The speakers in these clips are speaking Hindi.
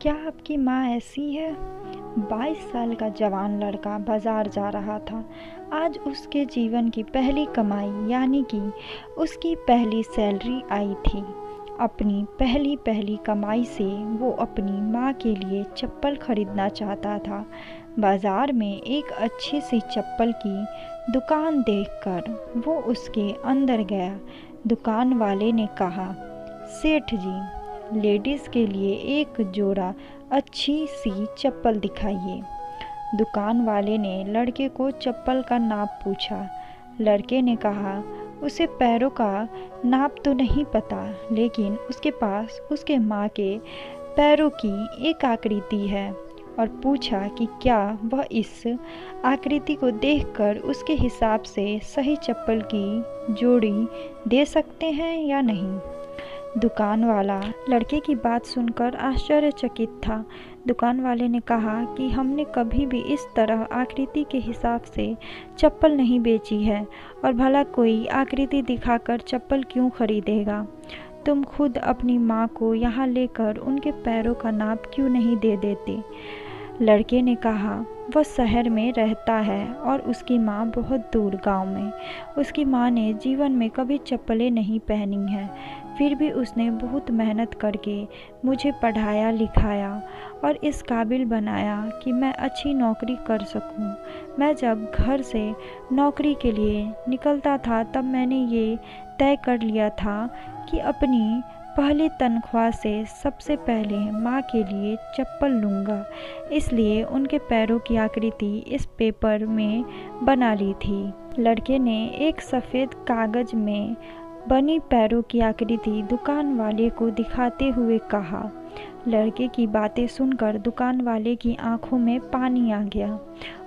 क्या आपकी माँ ऐसी है? 22 साल का जवान लड़का बाजार जा रहा था। आज उसके जीवन की पहली कमाई यानी कि उसकी पहली सैलरी आई थी। अपनी पहली कमाई से वो अपनी माँ के लिए चप्पल खरीदना चाहता था। बाजार में एक अच्छी सी चप्पल की दुकान देखकर वो उसके अंदर गया। दुकान वाले ने कहा, सेठ जी, लेडीज़ के लिए एक जोड़ा अच्छी सी चप्पल दिखाइए। दुकान वाले ने लड़के को चप्पल का नाप पूछा। लड़के ने कहा, उसे पैरों का नाप तो नहीं पता, लेकिन उसके पास उसके माँ के पैरों की एक आकृति है, और पूछा कि क्या वह इस आकृति को देखकर उसके हिसाब से सही चप्पल की जोड़ी दे सकते हैं या नहीं। दुकान वाला लड़के की बात सुनकर आश्चर्यचकित था। दुकान वाले ने कहा कि हमने कभी भी इस तरह आकृति के हिसाब से चप्पल नहीं बेची है, और भला कोई आकृति दिखाकर चप्पल क्यों खरीदेगा। तुम खुद अपनी माँ को यहाँ लेकर उनके पैरों का नाप क्यों नहीं दे देते। लड़के ने कहा, वह शहर में रहता है और उसकी माँ बहुत दूर गांव में। उसकी माँ ने जीवन में कभी चप्पलें नहीं पहनी हैं, फिर भी उसने बहुत मेहनत करके मुझे पढ़ाया लिखाया और इस काबिल बनाया कि मैं अच्छी नौकरी कर सकूं। मैं जब घर से नौकरी के लिए निकलता था तब मैंने ये तय कर लिया था कि अपनी पहली तनख्वाह से सबसे पहले माँ के लिए चप्पल लूँगा। इसलिए उनके पैरों की आकृति इस पेपर में बना ली थी। लड़के ने एक सफ़ेद कागज़ में बनी पैरों की आकृति दुकान वाले को दिखाते हुए कहा। लड़के की बातें सुनकर दुकान वाले की आंखों में पानी आ गया।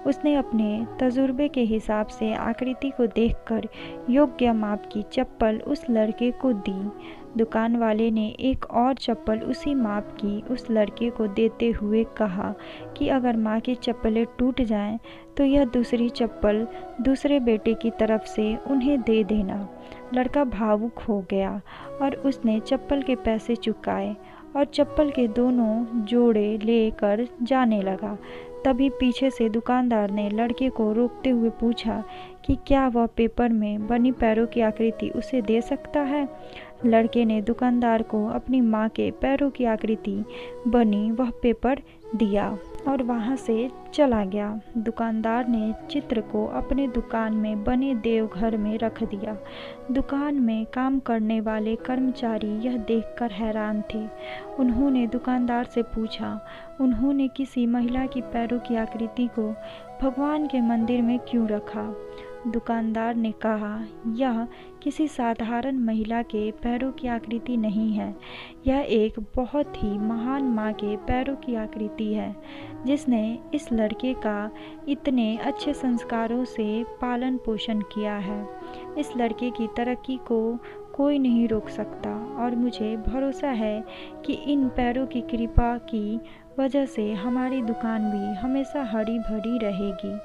उसने अपने तजुर्बे के हिसाब से आकृति को देखकर योग्य माप की चप्पल उस लड़के को दी। दुकान वाले ने एक और चप्पल उसी माप की उस लड़के को देते हुए कहा कि अगर माँ की चप्पलें टूट जाएं तो यह दूसरी चप्पल दूसरे बेटे की तरफ से उन्हें दे देना। लड़का भावुक हो गया और उसने चप्पल के पैसे चुकाए और चप्पल के दोनों जोड़े लेकर जाने लगा। तभी पीछे से दुकानदार ने लड़के को रोकते हुए पूछा कि क्या वह पेपर में बनी पैरों की आकृति उसे दे सकता है। लड़के ने दुकानदार को अपनी माँ के पैरों की आकृति बनी वह पेपर दिया और वहाँ से चला गया। दुकानदार ने चित्र को अपने दुकान में बने देवघर में रख दिया। दुकान में काम करने वाले कर्मचारी यह देखकर हैरान थे। उन्होंने दुकानदार से पूछा, उन्होंने किसी महिला की पैरों की आकृति को भगवान के मंदिर में क्यों रखा। दुकानदार ने कहा, यह किसी साधारण महिला के पैरों की आकृति नहीं है, यह एक बहुत ही महान माँ के पैरों की आकृति है, जिसने इस लड़के का इतने अच्छे संस्कारों से पालन पोषण किया है। इस लड़के की तरक्की को कोई नहीं रोक सकता, और मुझे भरोसा है कि इन पैरों की कृपा की वजह से हमारी दुकान भी हमेशा हरी भरी रहेगी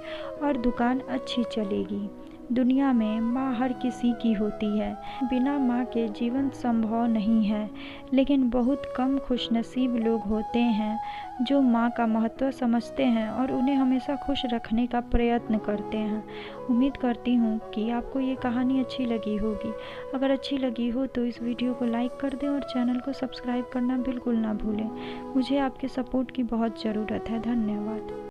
और दुकान अच्छी चलेगी। दुनिया में माँ हर किसी की होती है, बिना माँ के जीवन संभव नहीं है, लेकिन बहुत कम खुशनसीब लोग होते हैं जो माँ का महत्व समझते हैं और उन्हें हमेशा खुश रखने का प्रयत्न करते हैं। उम्मीद करती हूँ कि आपको ये कहानी अच्छी लगी होगी। अगर अच्छी लगी हो तो इस वीडियो को लाइक कर दें और चैनल को सब्सक्राइब करना बिल्कुल ना भूलें। मुझे आपके सपोर्ट की बहुत ज़रूरत है। धन्यवाद।